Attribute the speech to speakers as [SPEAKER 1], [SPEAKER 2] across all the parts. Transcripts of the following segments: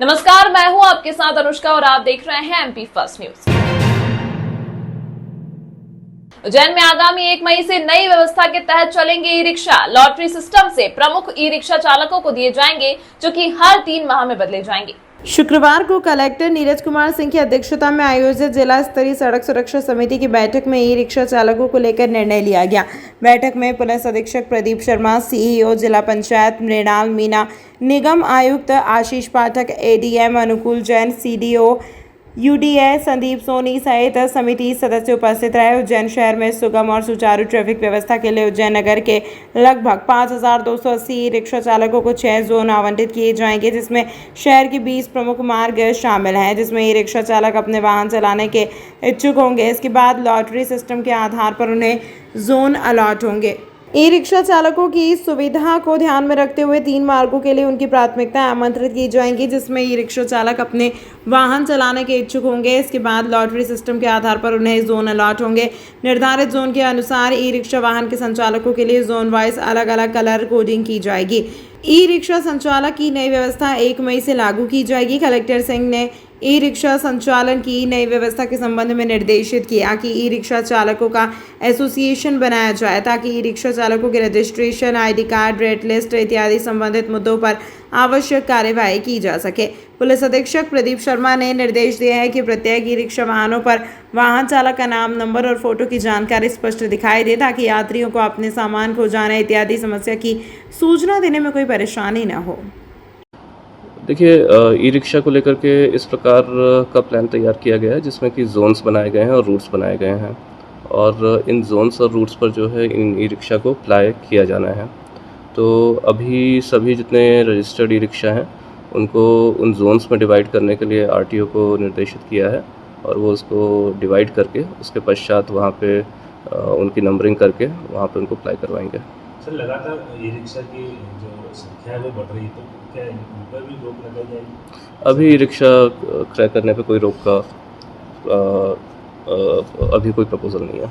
[SPEAKER 1] नमस्कार, मैं हूं आपके साथ अनुष्का और आप देख रहे हैं एमपी फर्स्ट न्यूज। उज्जैन में आगामी 1 मई से नई व्यवस्था के तहत चलेंगे ई रिक्शा। लॉटरी सिस्टम से प्रमुख ई रिक्शा चालकों को दिए जाएंगे, जो कि हर 3 माह में बदले जाएंगे।
[SPEAKER 2] शुक्रवार को कलेक्टर नीरज कुमार सिंह की अध्यक्षता में आयोजित जिला स्तरीय सड़क सुरक्षा समिति की बैठक में ई रिक्शा चालकों को लेकर निर्णय लिया गया। बैठक में पुलिस अधीक्षक प्रदीप शर्मा, सीईओ जिला पंचायत मृणाल मीना, निगम आयुक्त आशीष पाठक, एडीएम अनुकूल जैन, सीडीओ यूडीए संदीप सोनी सहित समिति सदस्य उपस्थित रहे। उज्जैन शहर में सुगम और सुचारू ट्रैफिक व्यवस्था के लिए उज्जैन नगर के लगभग 5280 ई रिक्शा चालकों को 6 जोन आवंटित किए जाएंगे, जिसमें शहर के 20 प्रमुख मार्ग शामिल हैं, जिसमें ई रिक्शा चालक अपने वाहन चलाने के इच्छुक होंगे। इसके बाद लॉटरी सिस्टम के आधार पर उन्हें जोन अलॉट होंगे। ई रिक्शा चालकों की सुविधा को ध्यान में रखते हुए 3 मार्गों के लिए उनकी प्राथमिकता आमंत्रित की जाएंगी, जिसमें ई रिक्शा चालक अपने वाहन चलाने के इच्छुक होंगे। इसके बाद लॉटरी सिस्टम के आधार पर उन्हें जोन अलॉट होंगे। निर्धारित जोन के अनुसार ई रिक्शा वाहन के संचालकों के लिए जोन वाइज अलग अलग कलर कोडिंग की जाएगी। ई रिक्शा संचालक की नई व्यवस्था 1 मई से लागू की जाएगी। कलेक्टर सिंह ने ई रिक्शा संचालन की नई व्यवस्था के संबंध में निर्देशित किया कि ई रिक्शा चालकों का एसोसिएशन बनाया जाए, ताकि ई रिक्शा चालकों के registration, ID card, rate list इत्यादि संबंधित मुद्दों पर आवश्यक कार्यवाही की जा सके। पुलिस अधीक्षक प्रदीप शर्मा ने निर्देश दिए हैं कि प्रत्येक ई रिक्शा वाहनों पर वाहन चालक का नाम, नंबर और फोटो की जानकारी स्पष्ट दिखाई दे, ताकि यात्रियों को अपने सामान खो जाने इत्यादि समस्या की सूचना देने में कोई परेशानी न हो।
[SPEAKER 3] देखिए, ई रिक्शा को लेकर के इस प्रकार का प्लान तैयार किया गया है, जिसमें कि जोन्स बनाए गए हैं और रूट्स बनाए गए हैं, और इन जोन्स और रूट्स पर जो है इन ई रिक्शा को अप्लाई किया जाना है। तो अभी सभी जितने रजिस्टर्ड ई रिक्शा हैं उनको उन जोन्स में डिवाइड करने के लिए आरटीओ को निर्देशित किया है, और वो उसको डिवाइड करके उसके पश्चात वहाँ पे उनकी नंबरिंग करके वहाँ पे उनको अप्लाई करवाएंगे।
[SPEAKER 4] सर, लगातार ई रिक्शा की जो संख्या है वो बढ़ रही है, तो क्या इन पर भी रोक लगाई जाएगी?
[SPEAKER 3] अभी ई रिक्शा क्रय करने पे कोई रोक का अभी कोई प्रपोजल नहीं है।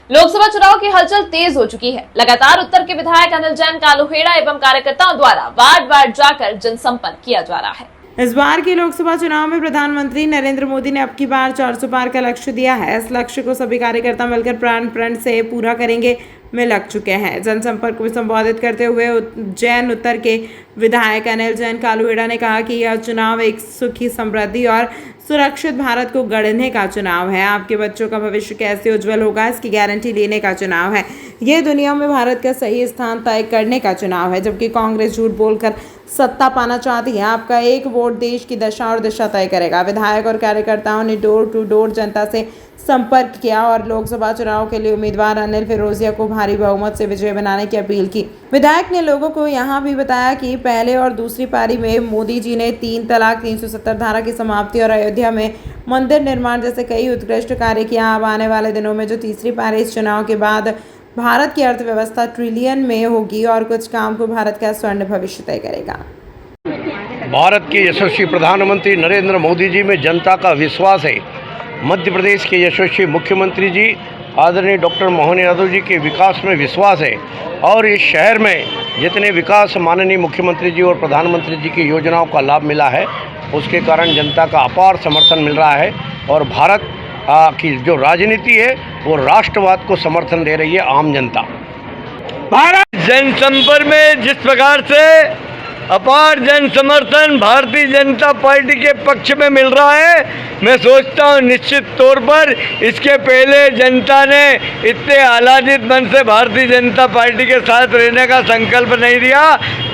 [SPEAKER 1] लोकसभा चुनाव की हलचल तेज हो चुकी है। लगातार उत्तर के विधायक अनिल जैन, कालूहेड़ा एवं कार्यकर्ताओं द्वारा वार्ड वार्ड जाकर जनसंपर्क किया जा रहा है।
[SPEAKER 2] इस बार के लोकसभा चुनाव में प्रधानमंत्री नरेंद्र मोदी ने अब की बार 400 पार का लक्ष्य दिया है। इस लक्ष्य को सभी कार्यकर्ता मिलकर प्राण प्रण से पूरा करेंगे में लग चुके हैं। जनसंपर्क को संबोधित करते हुए उज्जैन उत्तर के विधायक अनिल जैन, कालूहेड़ा ने कहा कि यह चुनाव एक सुखी, समृद्धि और सुरक्षित भारत को गढ़ने का चुनाव है। आपके बच्चों का भविष्य कैसे उज्जवल होगा, इसकी गारंटी लेने का चुनाव है। यह दुनिया में भारत का सही स्थान तय करने का चुनाव है, जबकि कांग्रेस झूठ बोलकर सत्ता पाना चाहती है। आपका एक वोट देश की दशा और दिशा तय करेगा। विधायक और कार्यकर्ताओं ने डोर टू डोर जनता से संपर्क किया और लोकसभा चुनाव के लिए उम्मीदवार अनिल फिरोजिया को भारी बहुमत से विजय बनाने की अपील की। विधायक ने लोगों को यहां भी बताया कि पहले और दूसरी पारी में मोदी जी ने 3 तलाक, 370 धारा की समाप्ति और अयोध्या में मंदिर निर्माण जैसे कई उत्कृष्ट कार्य किया। अब आने वाले दिनों में जो तीसरी पारी इस चुनाव के बाद भारत की अर्थव्यवस्था ट्रिलियन में होगी और कुछ काम को भारत का स्वर्ण भविष्य तय करेगा।
[SPEAKER 5] भारत के यशस्वी प्रधानमंत्री नरेंद्र मोदी जी में जनता का विश्वास है। मध्य प्रदेश के यशस्वी मुख्यमंत्री जी आदरणीय डॉक्टर मोहन यादव जी के विकास में विश्वास है, और इस शहर में जितने विकास माननीय मुख्यमंत्री जी और प्रधानमंत्री जी की योजनाओं का लाभ मिला है, उसके कारण जनता का अपार समर्थन मिल रहा है। और भारत की जो राजनीति है वो राष्ट्रवाद को समर्थन दे रही है आम जनता।
[SPEAKER 6] भारत जनसंपर्क में जिस प्रकार से अपार जन समर्थन भारतीय जनता पार्टी के पक्ष में मिल रहा है, मैं सोचता हूँ निश्चित तौर पर इसके पहले जनता ने इतने आह्लादित मन से भारतीय जनता पार्टी के साथ रहने का संकल्प नहीं दिया,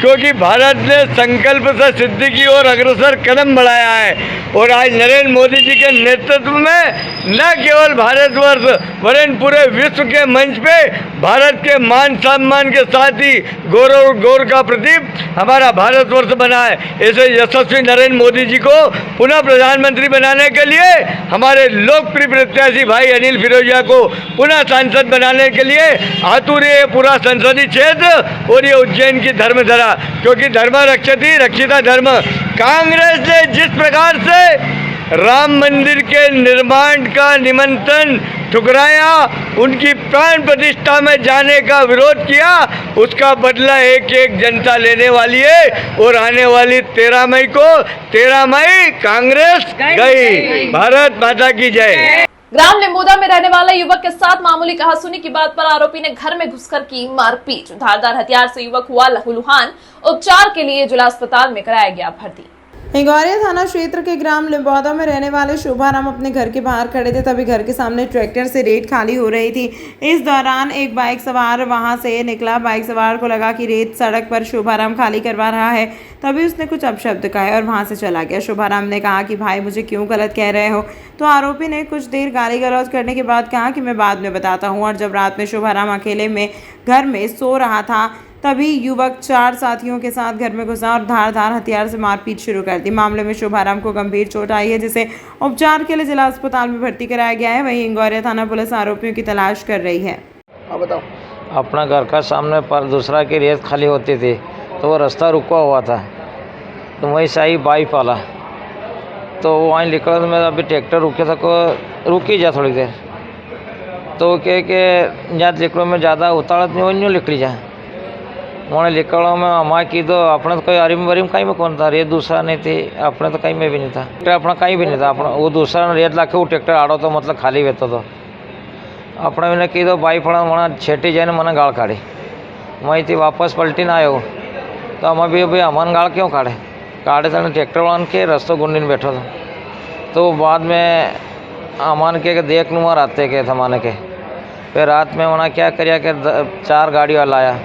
[SPEAKER 6] क्योंकि भारत ने संकल्प से सिद्धि की ओर अग्रसर कदम बढ़ाया है। और आज नरेंद्र मोदी जी के नेतृत्व में न केवल भारतवर्ष वरन पूरे विश्व के मंच पे भारत के मान सम्मान के साथ ही गौरव का प्रतीक हमारा भारतवर्ष बना है। ऐसे यशस्वी नरेंद्र मोदी जी को पुनः प्रधानमंत्री बनाने के लिए हमारे लोकप्रिय प्रत्याशी भाई अनिल फिरोजिया को पुनः सांसद बनाने के लिए आतुर है पूरा संसदीय क्षेत्र और ये उज्जैन की धर्मधरा, क्योंकि धर्म रक्षति रक्षिता धर्म। कांग्रेस ने जिस प्रकार से राम मंदिर के निर्माण का निमंत्रण ठुकराया, उनकी प्राण प्रतिष्ठा में जाने का विरोध किया, उसका बदला एक जनता लेने वाली है। और आने वाली 13 मई को 13 मई कांग्रेस गई। भारत माता की जय।
[SPEAKER 1] ग्राम लिम्बोदा में रहने वाले युवक के साथ मामूली कहासुनी की बात पर आरोपी ने घर में घुसकर की मारपीट। धारदार हथियार से युवक हुआ लहूलुहान। उपचार के लिए जिला अस्पताल में कराया गया भर्ती।
[SPEAKER 2] हिंगोरिया थाना क्षेत्र के ग्राम लिम्बोदा में रहने वाले शोभाराम अपने घर के बाहर खड़े थे, तभी घर के सामने ट्रैक्टर से रेत खाली हो रही थी। इस दौरान एक बाइक सवार वहां से निकला। बाइक सवार को लगा कि रेत सड़क पर शोभाराम खाली करवा रहा है, तभी उसने कुछ अपशब्द कहे और वहां से चला गया। शोभाराम ने कहा कि भाई मुझे क्यों गलत कह रहे हो, तो आरोपी ने कुछ देर गाली गलौज करने के बाद कहा कि मैं बाद में बताता हूँ। और जब रात में शोभाराम अकेले में घर में सो रहा था, तभी युवक 4 साथियों के साथ घर में घुसा और धारदार हथियार से मारपीट शुरू कर दी। मामले में शोभाराम को गंभीर चोट आई है, जिसे उपचार के लिए जिला अस्पताल में भर्ती कराया गया है। वहीं हिंगोरिया थाना पुलिस आरोपियों की तलाश कर रही है।
[SPEAKER 5] बताओ।
[SPEAKER 7] अपना घर का सामने पर दूसरा की रेत खाली होती थी, तो वो रास्ता रुका हुआ था, तो वहीं से आई बाइक वाला, तो वहीं निकला। तो मैं अभी ट्रैक्टर रुके था को रुकी जा थोड़ी देर, तो कह के जात लिकड़ों में ज़्यादा उतारत नहीं वही निकली जाए। मैंने लिकड़ों में हमारे की तो अपने तो कोई अरिम वरिम कहीं में कौन था, रेत दूसरा नहीं थी, अपने तो कहीं में भी नहीं था, ट्रैक्टर अपना कहीं भी नहीं था। अपना वो दूसरा रेत ला के वो ट्रैक्टर आड़ो तो मतलब खाली बेतो तो अपने मैंने की तो बाइक फड़ा मना छेटी जाए मैंने गाड़ काढ़ी। वहीं थी वापस पलटी ना आयो, तो हम भी भाई अमन गाड़ क्यों काढ़े तो ट्रैक्टर वालन के रस्तों गुंडी में बैठो था। तो बाद में अमन के देख लूँगा रास्ते के थे माने के। फिर रात में उन्हें क्या करिया कि 4 गाड़ी वाला आया,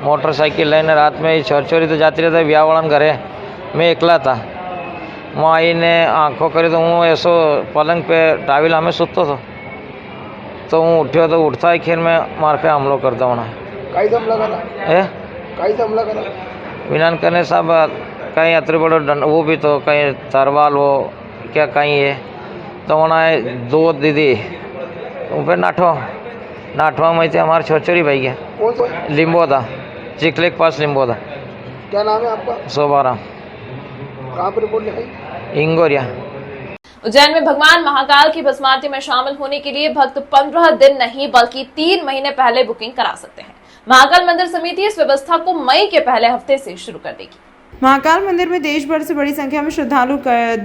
[SPEAKER 7] मोटरसाइकिल लेने। रात में छोरी तो जाती रहता ब्याह वाला घरे, मैं एकला था। माई ने आँखों करी तो हूँ ऐसो पलंग पे टाविल हमें सुतो तो हूँ उठ्यो तो उठता ही खेल में मार पे हमलो करता होना विनान करने सब कहीं अतरे बड़ो वो भी तो कहीं तरवाल वो क्या कहीं है। तो वहाँ 2 दीदी फिर नाठवा में थे हमारे छोचोरी भाई के लिम्बोदा, चिखले के पास लिम्बोदा।
[SPEAKER 5] क्या नाम है आपका?
[SPEAKER 7] शोभाराम।
[SPEAKER 5] कहाँ पर रिपोर्ट लिखाई?
[SPEAKER 7] हिंगोरिया।
[SPEAKER 1] उज्जैन में भगवान महाकाल की भस्म आरती में शामिल होने के लिए भक्त 15 दिन नहीं बल्कि 3 महीने पहले बुकिंग करा सकते हैं। महाकाल मंदिर समिति इस व्यवस्था को मई के पहले हफ्ते से शुरू कर देगी।
[SPEAKER 2] महाकाल मंदिर में देश भर से बड़ी संख्या में श्रद्धालु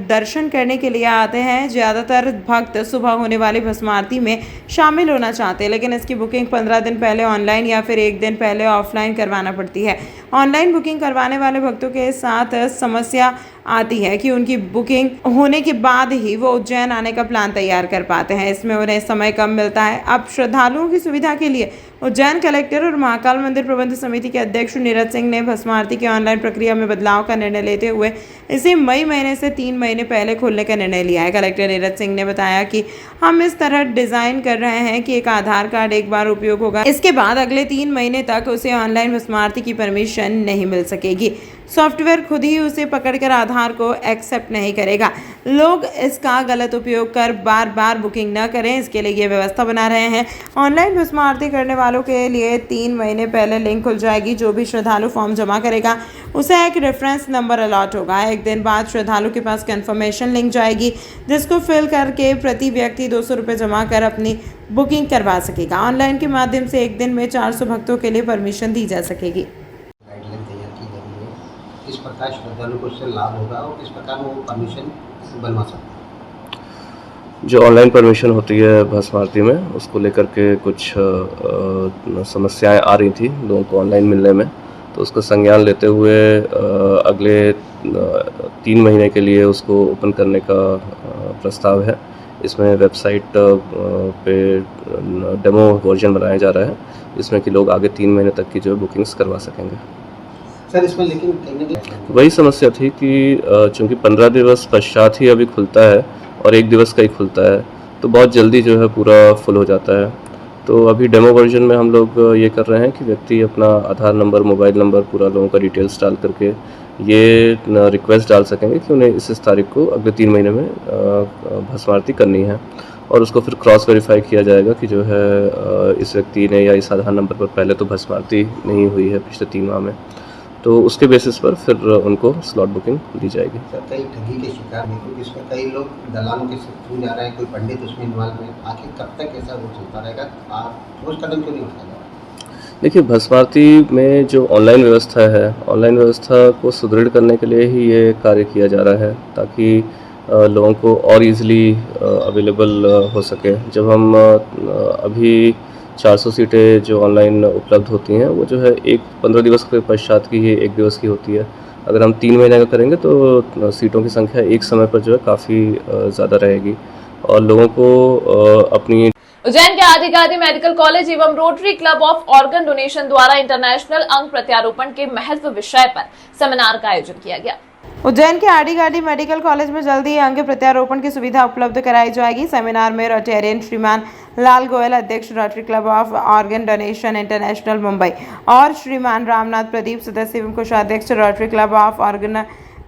[SPEAKER 2] दर्शन करने के लिए आते हैं। ज्यादातर भक्त सुबह होने वाली भस्म आरती में शामिल होना चाहते हैं, लेकिन इसकी बुकिंग 15 दिन पहले ऑनलाइन या फिर 1 दिन पहले ऑफलाइन करवाना पड़ती है। ऑनलाइन बुकिंग करवाने वाले भक्तों के साथ समस्या आती है कि उनकी बुकिंग होने के बाद ही वो उज्जैन आने का प्लान तैयार कर पाते हैं। इसमें उन्हें समय कम मिलता है। अब श्रद्धालुओं की सुविधा के लिए उज्जैन कलेक्टर और महाकाल मंदिर प्रबंध समिति के अध्यक्ष नीरज सिंह ने भस्म आरती की ऑनलाइन प्रक्रिया में बदलाव का निर्णय लेते हुए इसे मई महीने से 3 महीने पहले खोलने का निर्णय लिया है। कलेक्टर नीरज सिंह ने बताया कि हम इस तरह डिजाइन कर रहे हैं कि एक आधार कार्ड एक बार उपयोग होगा, इसके बाद अगले 3 महीने तक उसे ऑनलाइन भस्म आरती की परमिशन नहीं मिल सकेगी। सॉफ्टवेयर खुद ही उसे पकड़कर आधार को एक्सेप्ट नहीं करेगा। लोग इसका गलत उपयोग कर बार बार बुकिंग न करें, इसके लिए ये व्यवस्था बना रहे हैं। ऑनलाइन भस्म आरती करने वालों के लिए 3 महीने पहले लिंक खुल जाएगी। जो भी श्रद्धालु फॉर्म जमा करेगा उसे एक रेफरेंस नंबर अलॉट होगा। 1 दिन बाद श्रद्धालु के पास कंफर्मेशन लिंक जाएगी, जिसको फिल करके प्रति व्यक्ति 200 रुपये जमा कर अपनी बुकिंग करवा सकेगा। ऑनलाइन के माध्यम से 1 दिन में 400 भक्तों के लिए परमिशन दी जा सकेगी।
[SPEAKER 8] किस प्रकार श्रद्धालु को उससे लाभ होगा और किस प्रकार वो परमिशन बनवा सकते हैं?
[SPEAKER 3] जो ऑनलाइन परमिशन होती है भस्म आरती में, उसको लेकर के कुछ समस्याएं आ रही थी लोगों को ऑनलाइन मिलने में, तो उसका संज्ञान लेते हुए अगले 3 महीने के लिए उसको ओपन करने का प्रस्ताव है। इसमें वेबसाइट पे डेमो वर्जन बनाया जा रहा है, जिसमें कि लोग आगे 3 महीने तक की जो बुकिंग्स करवा सकेंगे।
[SPEAKER 8] सर इसमें लेकिन
[SPEAKER 3] वही समस्या थी कि चूँकि 15 दिवस पश्चात ही अभी खुलता है और 1 दिवस का ही खुलता है, तो बहुत जल्दी जो है पूरा फुल हो जाता है। तो अभी डेमो वर्जन में हम लोग ये कर रहे हैं कि व्यक्ति अपना आधार नंबर, मोबाइल नंबर, पूरा लोगों का डिटेल्स डाल करके ये रिक्वेस्ट डाल सकेंगे कि उन्हें इस तारीख को अगले 3 महीने में भस्म आरती करनी है, और उसको फिर क्रॉस वेरीफाई किया जाएगा कि जो है इस व्यक्ति ने या इस आधार नंबर पर पहले तो भस्म आरती नहीं हुई है पिछले 3 माह में, तो उसके बेसिस पर फिर उनको स्लॉट बुकिंग दी जाएगी।
[SPEAKER 8] सर कई ठगी के शिकार हैं क्योंकि इसमें कई लोग दलालों के थ्रू जा रहे हैं, कोई पंडित उसमें इन्वॉल्व है, आखिर कब तक ऐसा वो चलता रहेगा? आप ठोस कदम क्यों नहीं उठाया जा रहा?
[SPEAKER 3] देखिए, भस्म आरती में जो ऑनलाइन व्यवस्था है, ऑनलाइन व्यवस्था को सुदृढ़ करने के लिए ही ये कार्य किया जा रहा है ताकि लोगों को और इजीली अवेलेबल हो सके। जब हम अभी 400 सीटें जो ऑनलाइन उपलब्ध होती हैं वो जो है 15 दिवस के पश्चात की ही 1 दिवस की होती है। अगर हम 3 महीने का करेंगे तो सीटों की संख्या एक समय पर जो है काफ़ी ज़्यादा रहेगी और लोगों को अपनी
[SPEAKER 1] उज्जैन के आदिगादी मेडिकल कॉलेज एवं rotary club of organ donation द्वारा इंटरनेशनल अंग प्रत्यारोपण के महत्व विषय पर सेमिनार का आयोजन किया गया।
[SPEAKER 2] उज्जैन के आदिगादी मेडिकल कॉलेज में जल्द ही अंग प्रत्यारोपण की सुविधा उपलब्ध कराई जाएगी। सेमिनार में रोटेरियन श्रीमान लाल गोयल, अध्यक्ष Rotary club of organ donation international Mumbai, और श्रीमान रामनाथ प्रदीप, सदस्य एवं कोषाध्यक्ष Rotary club of organ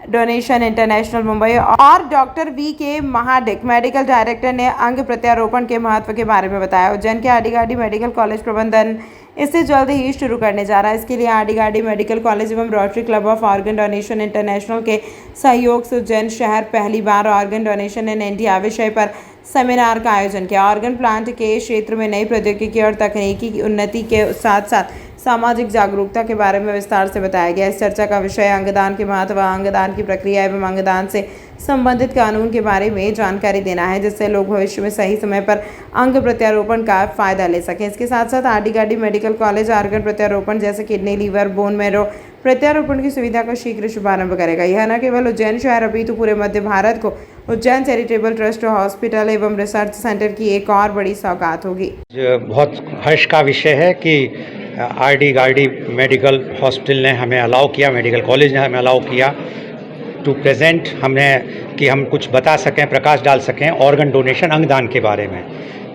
[SPEAKER 2] donation international Mumbai, और doctor VK Mahadik, medical director, ने अंग प्रत्यारोपण के महत्व के बारे में बताया। उज्जैन के आदिगादी मेडिकल कॉलेज प्रबंधन इसे जल्द ही शुरू करने जा रहा है। इसके लिए आदिगादी मेडिकल कॉलेज एवं rotary club of organ donation international के सहयोग से उज्जैन शहर पहली बार ऑर्गन डोनेशन इन इंडिया विषय पर सेमिनार का आयोजन किया। ऑर्गन प्लांट के क्षेत्र में नई प्रौद्योगिकी और तकनीकी उन्नति के साथ साथ सामाजिक जागरूकता के बारे में विस्तार से बताया गया। इस चर्चा का विषय अंगदान के महत्व, अंगदान की प्रक्रिया एवं अंगदान से संबंधित कानून के बारे में जानकारी देना है, जिससे लोग भविष्य में सही समय पर अंग प्रत्यारोपण का फायदा ले सकें। इसके साथ साथ आदिगादी मेडिकल कॉलेज ऑर्गन प्रत्यारोपण जैसे किडनी, लीवर, बोन मैरो प्रत्यारोपण की सुविधा का शीघ्र शुभारंभ करेगा। यह न केवल उज्जैन शहर अपितु पूरे मध्य भारत को उज्जैन चैरिटेबल ट्रस्ट, हॉस्पिटल एवं रिसर्च सेंटर की एक और बड़ी सौगात होगी।
[SPEAKER 9] बहुत हर्ष का विषय है कि आदिगादी मेडिकल हॉस्पिटल ने हमें अलाउ किया, मेडिकल कॉलेज ने हमें अलाउ किया टू प्रेजेंट, हमने कि हम कुछ बता सकें, प्रकाश डाल सकें ऑर्गन डोनेशन, अंगदान के बारे में।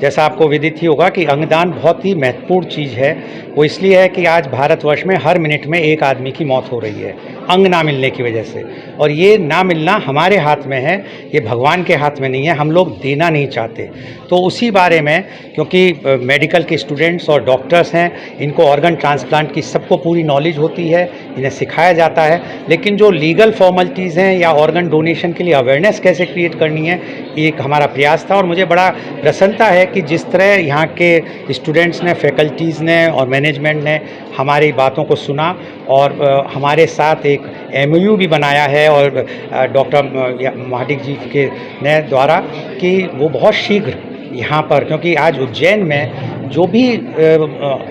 [SPEAKER 9] जैसा आपको विदित ही होगा कि अंगदान बहुत ही महत्वपूर्ण चीज़ है। वो इसलिए है कि आज भारतवर्ष में हर मिनट में एक आदमी की मौत हो रही है अंग ना मिलने की वजह से, और ये ना मिलना हमारे हाथ में है, ये भगवान के हाथ में नहीं है, हम लोग देना नहीं चाहते। तो उसी बारे में, क्योंकि मेडिकल के स्टूडेंट्स और डॉक्टर्स हैं, इनको ऑर्गन ट्रांसप्लांट की सबको पूरी नॉलेज होती है, इन्हें सिखाया जाता है, लेकिन जो लीगल फॉर्मेलिटीज़ हैं या ऑर्गन डोनेशन के लिए अवेयरनेस कैसे क्रिएट करनी है, एक हमारा प्रयास था। और मुझे बड़ा प्रसन्नता है कि जिस तरह यहाँ के स्टूडेंट्स ने, फैकल्टीज़ ने और मैनेजमेंट ने हमारी बातों को सुना और हमारे साथ एक MOU भी बनाया है और डॉक्टर महाडिक जी के ने द्वारा कि वो बहुत शीघ्र यहाँ पर, क्योंकि आज उज्जैन में जो भी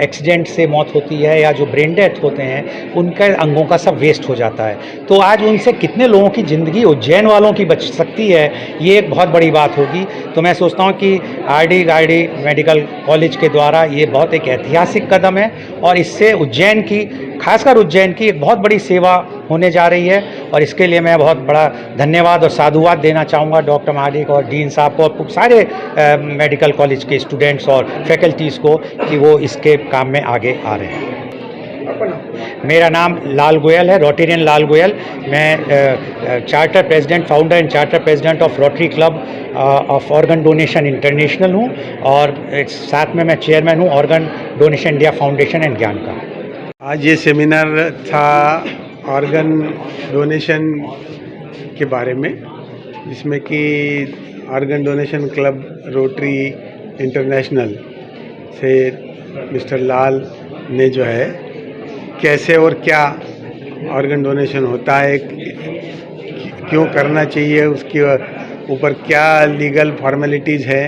[SPEAKER 9] एक्सीडेंट से मौत होती है या जो ब्रेन डेथ होते हैं, उनके अंगों का सब वेस्ट हो जाता है। तो आज उनसे कितने लोगों की ज़िंदगी उज्जैन वालों की बच सकती है, ये एक बहुत बड़ी बात होगी। तो मैं सोचता हूँ कि आदिगादी मेडिकल कॉलेज के द्वारा ये बहुत एक ऐतिहासिक कदम है और इससे उज्जैन की, खासकर उज्जैन की, एक बहुत बड़ी सेवा होने जा रही है। और इसके लिए मैं बहुत बड़ा धन्यवाद और साधुवाद देना चाहूँगा डॉक्टर महाडिक और डीन साहब को और सारे मेडिकल कॉलेज के स्टूडेंट्स और फैकल्टीज़ को कि वो इसके काम में आगे आ रहे हैं। मेरा नाम लाल गोयल है, रोटेरियन लाल गोयल। मैं charter president, founder and charter president of rotary club of organ donation international हूँ और साथ में मैं चेयरमैन हूँ organ donation India foundation and ज्ञान का।
[SPEAKER 10] आज ये सेमिनार था ऑर्गन डोनेशन के बारे में, जिसमें कि organ donation club rotary international से मिस्टर लाल ने जो है कैसे और क्या ऑर्गन डोनेशन होता है, क्यों करना चाहिए, उसके ऊपर क्या लीगल फॉर्मेलिटीज़ है,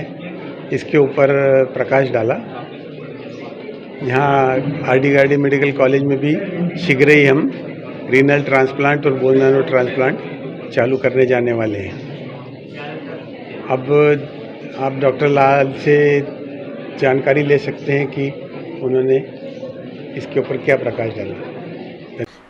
[SPEAKER 10] इसके ऊपर प्रकाश डाला। यहाँ आदिगादी मेडिकल कॉलेज में भी शीघ्र ही हम रीनल ट्रांसप्लांट और बोन मैरो ट्रांसप्लांट चालू करने जाने वाले हैं। अब आप डॉक्टर लाल से जानकारी ले सकते हैं कि उन्होंने इसके ऊपर क्या प्रकाश डाला।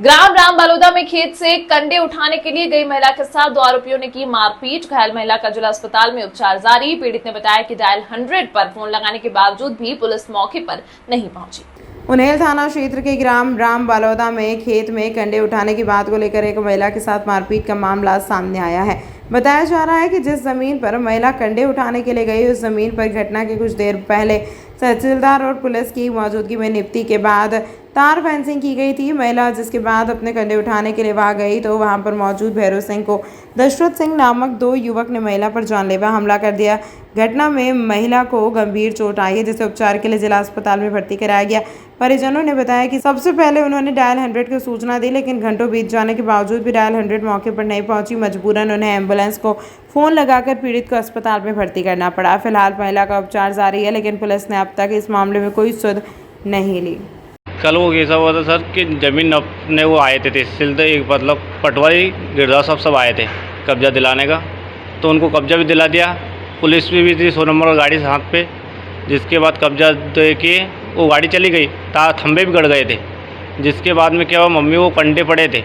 [SPEAKER 1] ग्राम राम बलौदा में खेत से कंडे उठाने के लिए गई महिला के साथ 2 आरोपियों ने की मारपीट। घायल महिला का जिला अस्पताल में उपचार जारी। पीड़ित ने बताया कि डायल 100 पर फोन लगाने के बावजूद भी पुलिस मौके पर नहीं पहुंची।
[SPEAKER 2] उन्हेल थाना क्षेत्र के ग्राम राम बलौदा में खेत में कंडे उठाने की बात को लेकर एक महिला के साथ मारपीट का मामला सामने आया है। बताया जा रहा है कि जिस जमीन पर महिला कंडे उठाने के लिए गई, उस जमीन पर घटना के कुछ देर पहले तहसीलदार और पुलिस की मौजूदगी में नियुक्ति के बाद तार फेंसिंग की गई थी। महिला जिसके बाद अपने कंधे उठाने के लिए वहां गई तो वहां पर मौजूद भैरव सिंह को दशरथ सिंह नामक 2 युवक ने महिला पर जानलेवा हमला कर दिया। घटना में महिला को गंभीर चोट आई है, जिसे उपचार के लिए जिला अस्पताल में भर्ती कराया गया। परिजनों ने बताया कि सबसे पहले उन्होंने डायल 100 को सूचना दी, लेकिन घंटों बीत जाने के बावजूद भी डायल 100 मौके पर नहीं पहुंची। मजबूरन उन्हें एम्बुलेंस को फोन लगाकर पीड़ित को अस्पताल में भर्ती करना पड़ा। फिलहाल महिला का उपचार जारी है, लेकिन पुलिस ने अब तक इस मामले में कोई सुध नहीं ली।
[SPEAKER 11] कल वो ऐसा हुआ था सर कि ज़मीन अपने वो आए थे तहसील एक मतलब पटवारी गिरधा सब आए थे कब्जा दिलाने का, तो उनको कब्जा भी दिला दिया। पुलिस भी थी 100 नंबर गाड़ी हाथ पे, जिसके बाद कब्जा दे के वो गाड़ी चली गई। खंभे भी गड़ गए थे। जिसके बाद में क्या हुआ, मम्मी वो कंडे पड़े थे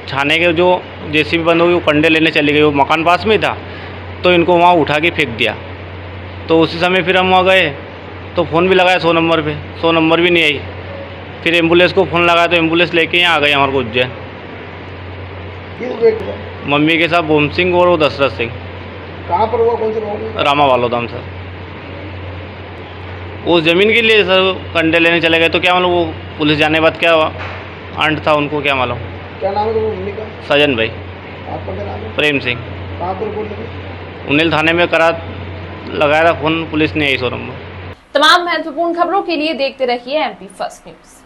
[SPEAKER 11] छाने के, जो जेसीबी बंद हुई वो कंडे लेने चली गई। वो मकान पास में ही था, तो इनको वहाँ उठा के फेंक दिया। तो उसी समय फिर हम वहाँ गए तो फ़ोन भी लगाया 100 नंबर पे, 100 नंबर भी नहीं आई। फिर एम्बुलेंस को फ़ोन लगाया तो एम्बुलेंस लेके यहाँ आ गई हमारे को उज्जैन। मम्मी के साथ भूम सिंह और वो दशरथ सिंह।
[SPEAKER 5] कहाँ पर हुआ, कौन से गाँव में?
[SPEAKER 11] रामा वालोदाम सर। उस ज़मीन के लिए सर कंडे लेने चले गए, तो क्या मालूम वो पुलिस जाने के बाद क्या हुआ, आंट था उनको क्या मालूम।
[SPEAKER 5] क्या नाम है तुम्हारी मम्मी का?
[SPEAKER 11] सजन भाई।
[SPEAKER 5] आपका क्या नाम है?
[SPEAKER 11] प्रेम सिंह।
[SPEAKER 5] कहाँ पर रिपोर्ट लगी?
[SPEAKER 11] उन्नील थाने में लगाया था फ़ोन, पुलिस नहीं आई 100 नंबर।
[SPEAKER 1] तमाम महत्वपूर्ण खबरों के लिए देखते रहिए MP फर्स्ट न्यूज़।